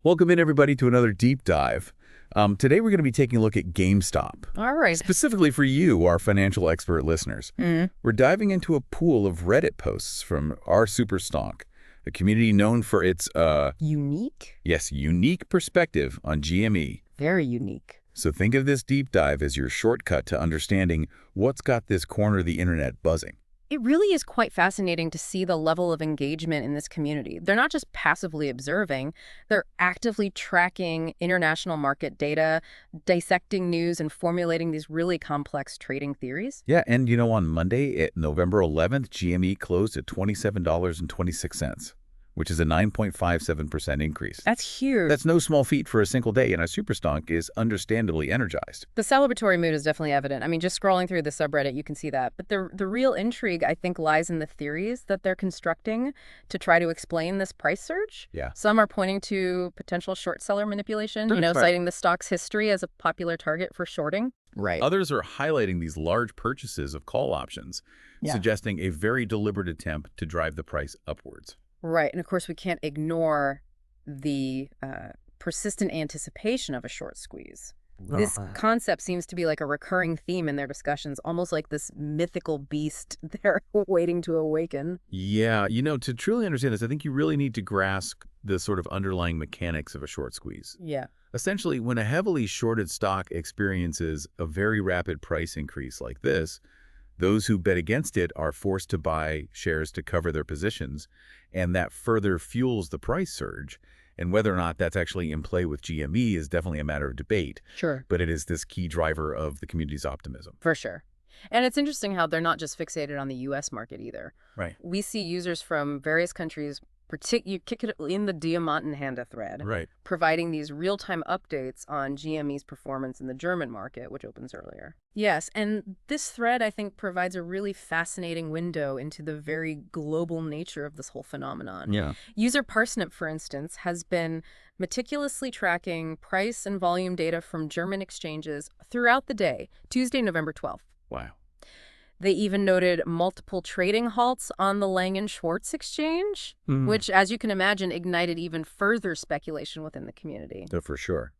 Welcome in, everybody, to another deep dive. Today, we're going to be taking a look at GameStop, All right. specifically for you, our financial expert listeners. We're diving into a pool of Reddit posts from our Superstonk, a community known for its, Unique? unique perspective on GME. Very unique. So think of this deep dive as your shortcut to understanding what's got this corner of the internet buzzing. It really is quite fascinating to see the level of engagement in this community. They're not just passively observing, they're actively tracking international market data, dissecting news, and formulating these really complex trading theories. Yeah, and on Monday, November 11th, GME closed at $27.26, which is a 9.57% increase. That's huge. That's no small feat for a single day, and our Superstonk is understandably energized. The celebratory mood is definitely evident. I mean, just scrolling through the subreddit, you can see that. But the real intrigue, I think, lies in the theories that they're constructing to try to explain this price surge. Yeah. Some are pointing to potential short seller manipulation, Right. citing the stock's history as a popular target for shorting. Right. Others are highlighting these large purchases of call options, suggesting a very deliberate attempt to drive the price upwards. Right. And of course, we can't ignore the persistent anticipation of a short squeeze. This concept seems to be like a recurring theme in their discussions, almost like this mythical beast they're waiting to awaken. Yeah, to truly understand this, I think you really need to grasp the sort of underlying mechanics of a short squeeze. Yeah. Essentially, when a heavily shorted stock experiences a very rapid price increase like this, those who bet against it are forced to buy shares to cover their positions, and that further fuels the price surge. And whether or not that's actually in play with GME is definitely a matter of debate. Sure. But it is this key driver of the community's optimism. For sure. And it's interesting how they're not just fixated on the U.S. market either. Right. We see users from various countries, particularly in the Diamanten Handa thread, Right. providing these real-time updates on GME's performance in the German market, which opens earlier. Yes, and this thread, I think, provides a really fascinating window into the very global nature of this whole phenomenon. Yeah. User Parsnip, for instance, has been meticulously tracking price and volume data from German exchanges throughout the day, Tuesday, November 12th. Wow. They even noted multiple trading halts on the Langen-Schwarz exchange, which, as you can imagine, ignited even further speculation within the community. Oh, for sure.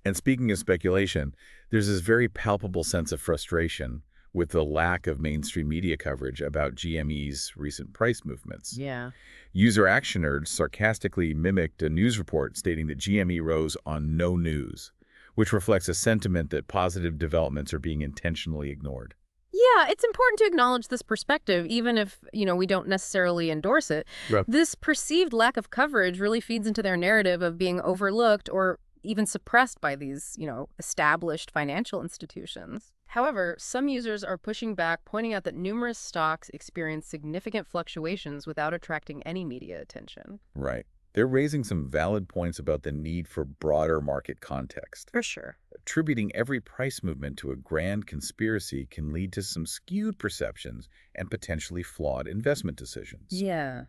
And speaking of speculation, there's this very palpable sense of frustration with the lack of mainstream media coverage about GME's recent price movements. Yeah. User Action Nerds sarcastically mimicked a news report stating that GME rose on no news, which reflects a sentiment that positive developments are being intentionally ignored. Yeah, it's important to acknowledge this perspective, even if, we don't necessarily endorse it. Right. This perceived lack of coverage really feeds into their narrative of being overlooked or even suppressed by these, established financial institutions. However, some users are pushing back, pointing out that numerous stocks experience significant fluctuations without attracting any media attention. Right. They're raising some valid points about the need for broader market context. For sure. Attributing every price movement to a grand conspiracy can lead to some skewed perceptions and potentially flawed investment decisions. Yeah.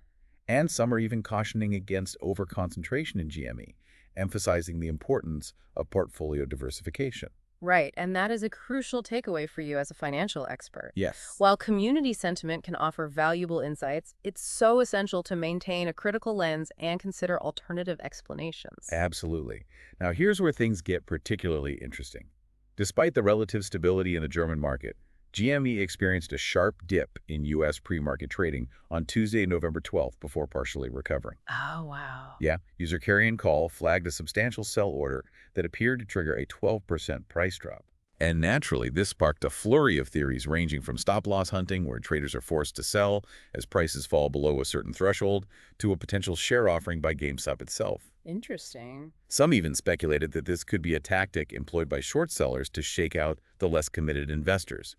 And some are even cautioning against overconcentration in GME, emphasizing the importance of portfolio diversification. Right, and that is a crucial takeaway for you as a financial expert. Yes. While community sentiment can offer valuable insights, it's so essential to maintain a critical lens and consider alternative explanations. Absolutely. Now, here's where things get particularly interesting. Despite the relative stability in the German market, GME experienced a sharp dip in U.S. pre-market trading on Tuesday, November 12th, before partially recovering. Oh, wow. Yeah, user Carry Call flagged a substantial sell order that appeared to trigger a 12% price drop. And naturally, this sparked a flurry of theories ranging from stop-loss hunting, where traders are forced to sell as prices fall below a certain threshold, to a potential share offering by GameStop itself. Interesting. Some even speculated that this could be a tactic employed by short sellers to shake out the less committed investors.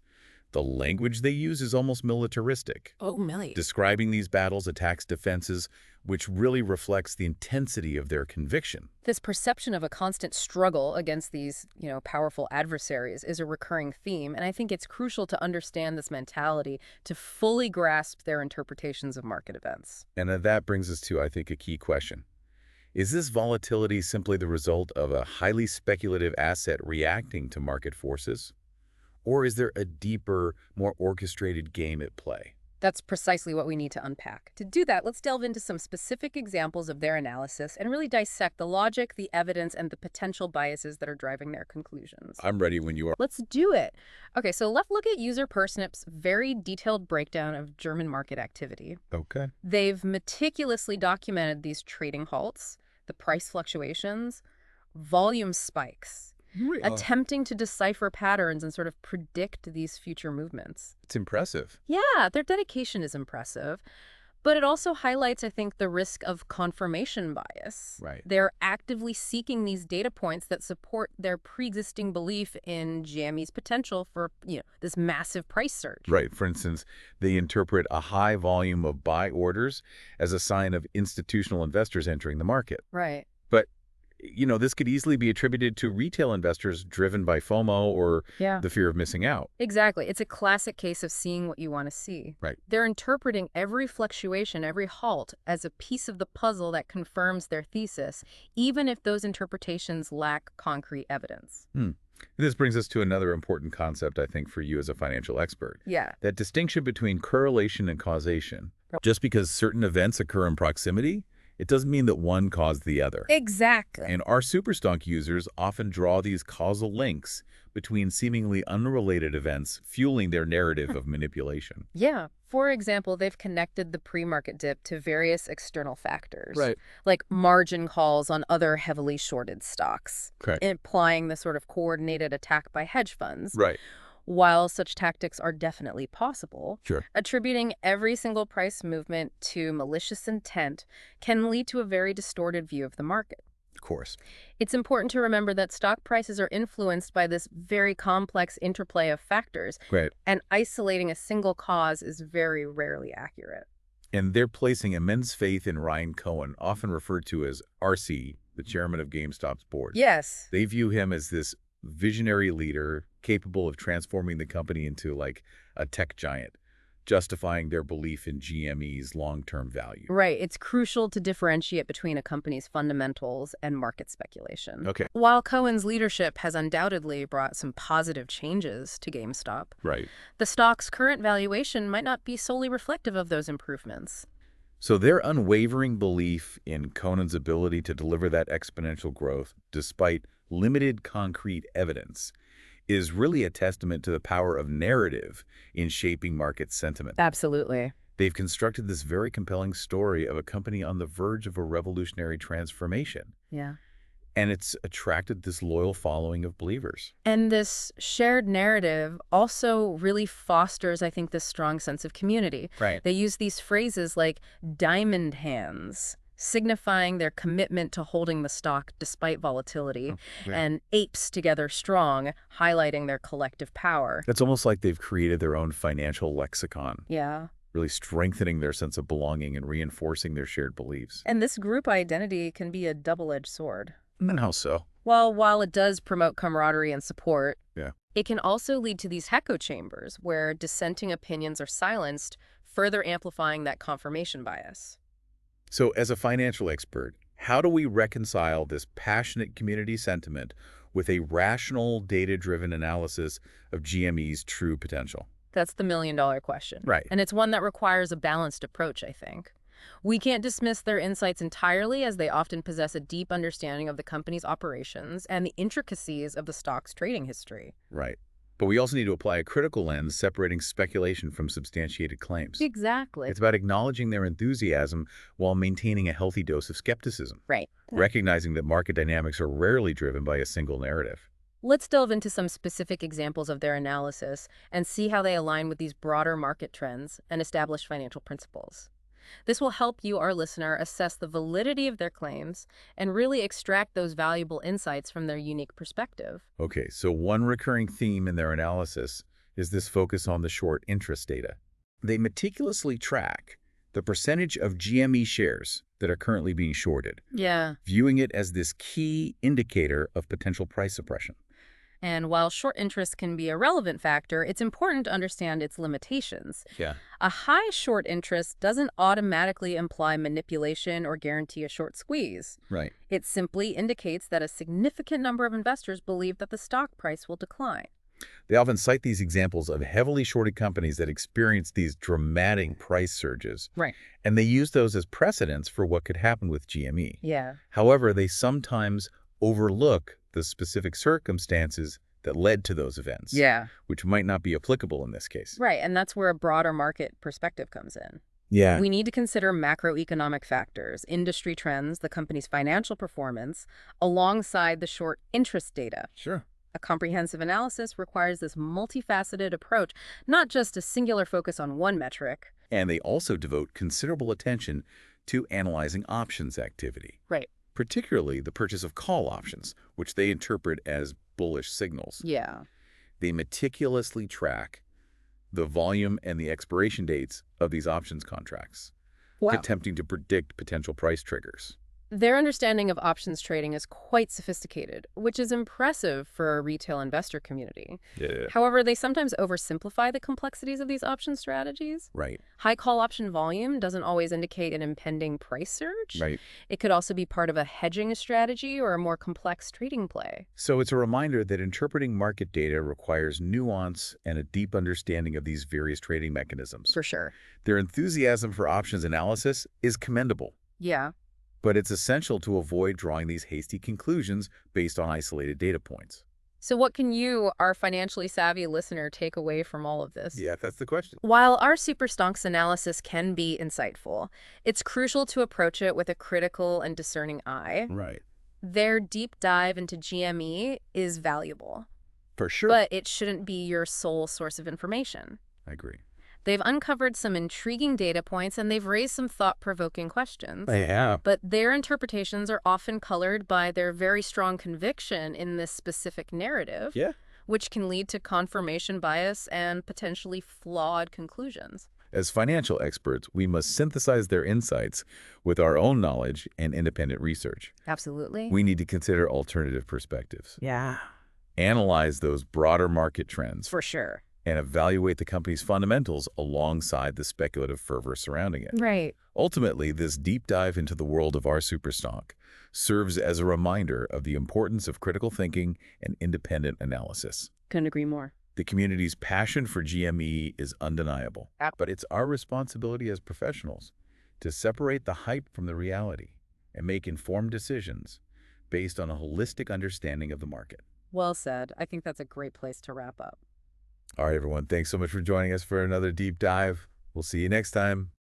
The language they use is almost militaristic, Oh, Millie. describing these battles, attacks, defenses, which really reflects the intensity of their conviction. This perception of a constant struggle against these, powerful adversaries is a recurring theme, and I think it's crucial to understand this mentality to fully grasp their interpretations of market events. And that brings us to, I think, a key question. Is this volatility simply the result of a highly speculative asset reacting to market forces? Or is there a deeper, more orchestrated game at play? That's precisely what we need to unpack. To do that, let's delve into some specific examples of their analysis and really dissect the logic, the evidence, and the potential biases that are driving their conclusions. I'm ready when you are. Let's do it. Okay, so let's look at user Persnip's very detailed breakdown of German market activity. Okay. They've meticulously documented these trading halts, the price fluctuations, volume spikes, attempting to decipher patterns and sort of predict these future movements. It's impressive. Yeah, their dedication is impressive, but it also highlights, I think, the risk of confirmation bias. Right. They're actively seeking these data points that support their pre-existing belief in GME's potential for, this massive price surge. Right. For instance, they interpret a high volume of buy orders as a sign of institutional investors entering the market. Right. But this could easily be attributed to retail investors driven by FOMO or the fear of missing out. Exactly. It's a classic case of seeing what you want to see. Right. They're interpreting every fluctuation, every halt, as a piece of the puzzle that confirms their thesis, even if those interpretations lack concrete evidence. This brings us to another important concept, I think, for you as a financial expert. Yeah. That distinction between correlation and causation. Just because certain events occur in proximity, it doesn't mean that one caused the other. Exactly. And our superstock users often draw these causal links between seemingly unrelated events, fueling their narrative of manipulation. Yeah. For example, they've connected the pre-market dip to various external factors. Right. Like margin calls on other heavily shorted stocks. Correct. Implying the sort of coordinated attack by hedge funds. Right. While such tactics are definitely possible, Sure. attributing every single price movement to malicious intent can lead to a very distorted view of the market. Of course. It's important to remember that stock prices are influenced by this very complex interplay of factors, Great. and isolating a single cause is very rarely accurate. And they're placing immense faith in Ryan Cohen, often referred to as RC, the chairman of GameStop's board. Yes. They view him as this visionary leader capable of transforming the company into like a tech giant, justifying their belief in GME's long-term value. Right. It's crucial to differentiate between a company's fundamentals and market speculation. Okay. While Cohen's leadership has undoubtedly brought some positive changes to GameStop, Right. the stock's current valuation might not be solely reflective of those improvements. So their unwavering belief in Conan's ability to deliver that exponential growth, despite limited concrete evidence, is really a testament to the power of narrative in shaping market sentiment. Absolutely. They've constructed this very compelling story of a company on the verge of a revolutionary transformation. Yeah. And it's attracted this loyal following of believers. And this shared narrative also really fosters, I think, this strong sense of community. Right. They use these phrases like diamond hands, signifying their commitment to holding the stock despite volatility, and apes together strong, highlighting their collective power. It's almost like they've created their own financial lexicon, Yeah. really strengthening their sense of belonging and reinforcing their shared beliefs. And this group identity can be a double-edged sword. And how so? Well, while it does promote camaraderie and support, Yeah. it can also lead to these echo chambers where dissenting opinions are silenced, further amplifying that confirmation bias. So as a financial expert, how do we reconcile this passionate community sentiment with a rational, data-driven analysis of GME's true potential? That's the million-dollar question. Right. And it's one that requires a balanced approach, I think. We can't dismiss their insights entirely, as they often possess a deep understanding of the company's operations and the intricacies of the stock's trading history. Right. But we also need to apply a critical lens separating speculation from substantiated claims. Exactly. It's about acknowledging their enthusiasm while maintaining a healthy dose of skepticism, Right. recognizing that market dynamics are rarely driven by a single narrative. Let's delve into some specific examples of their analysis and see how they align with these broader market trends and established financial principles. This will help you, our listener, assess the validity of their claims and really extract those valuable insights from their unique perspective. Okay, so one recurring theme in their analysis is this focus on the short interest data. They meticulously track the percentage of GME shares that are currently being shorted, Yeah. viewing it as this key indicator of potential price suppression. And while short interest can be a relevant factor, it's important to understand its limitations. Yeah. A high short interest doesn't automatically imply manipulation or guarantee a short squeeze. Right. It simply indicates that a significant number of investors believe that the stock price will decline. They often cite these examples of heavily shorted companies that experience these dramatic price surges, Right. and they use those as precedents for what could happen with GME. Yeah. However, they sometimes overlook the specific circumstances that led to those events, Yeah. which might not be applicable in this case. Right, and that's where a broader market perspective comes in. Yeah. We need to consider macroeconomic factors, industry trends, the company's financial performance, alongside the short interest data. Sure. A comprehensive analysis requires this multifaceted approach, not just a singular focus on one metric. And they also devote considerable attention to analyzing options activity, Right. particularly the purchase of call options, which they interpret as bullish signals. Yeah. They meticulously track the volume and the expiration dates of these options contracts, Wow. attempting to predict potential price triggers. Their understanding of options trading is quite sophisticated, which is impressive for a retail investor community. Yeah. However, they sometimes oversimplify the complexities of these option strategies. Right. High call option volume doesn't always indicate an impending price surge. Right. It could also be part of a hedging strategy or a more complex trading play. So it's a reminder that interpreting market data requires nuance and a deep understanding of these various trading mechanisms. For sure. Their enthusiasm for options analysis is commendable, Yeah. but it's essential to avoid drawing these hasty conclusions based on isolated data points. So what can you, our financially savvy listener, take away from all of this? Yeah, that's the question. While our super stonks analysis can be insightful, it's crucial to approach it with a critical and discerning eye. Right. Their deep dive into GME is valuable, For sure. but it shouldn't be your sole source of information. I agree. They've uncovered some intriguing data points and they've raised some thought-provoking questions. They have. But their interpretations are often colored by their very strong conviction in this specific narrative, Yeah. which can lead to confirmation bias and potentially flawed conclusions. As financial experts, we must synthesize their insights with our own knowledge and independent research. Absolutely. We need to consider alternative perspectives, Yeah. analyze those broader market trends, For sure. and evaluate the company's fundamentals alongside the speculative fervor surrounding it. Right. Ultimately, this deep dive into the world of our superstock serves as a reminder of the importance of critical thinking and independent analysis. Couldn't agree more. The community's passion for GME is undeniable, Yep. but it's our responsibility as professionals to separate the hype from the reality and make informed decisions based on a holistic understanding of the market. Well said. I think that's a great place to wrap up. All right, everyone. Thanks so much for joining us for another deep dive. We'll see you next time.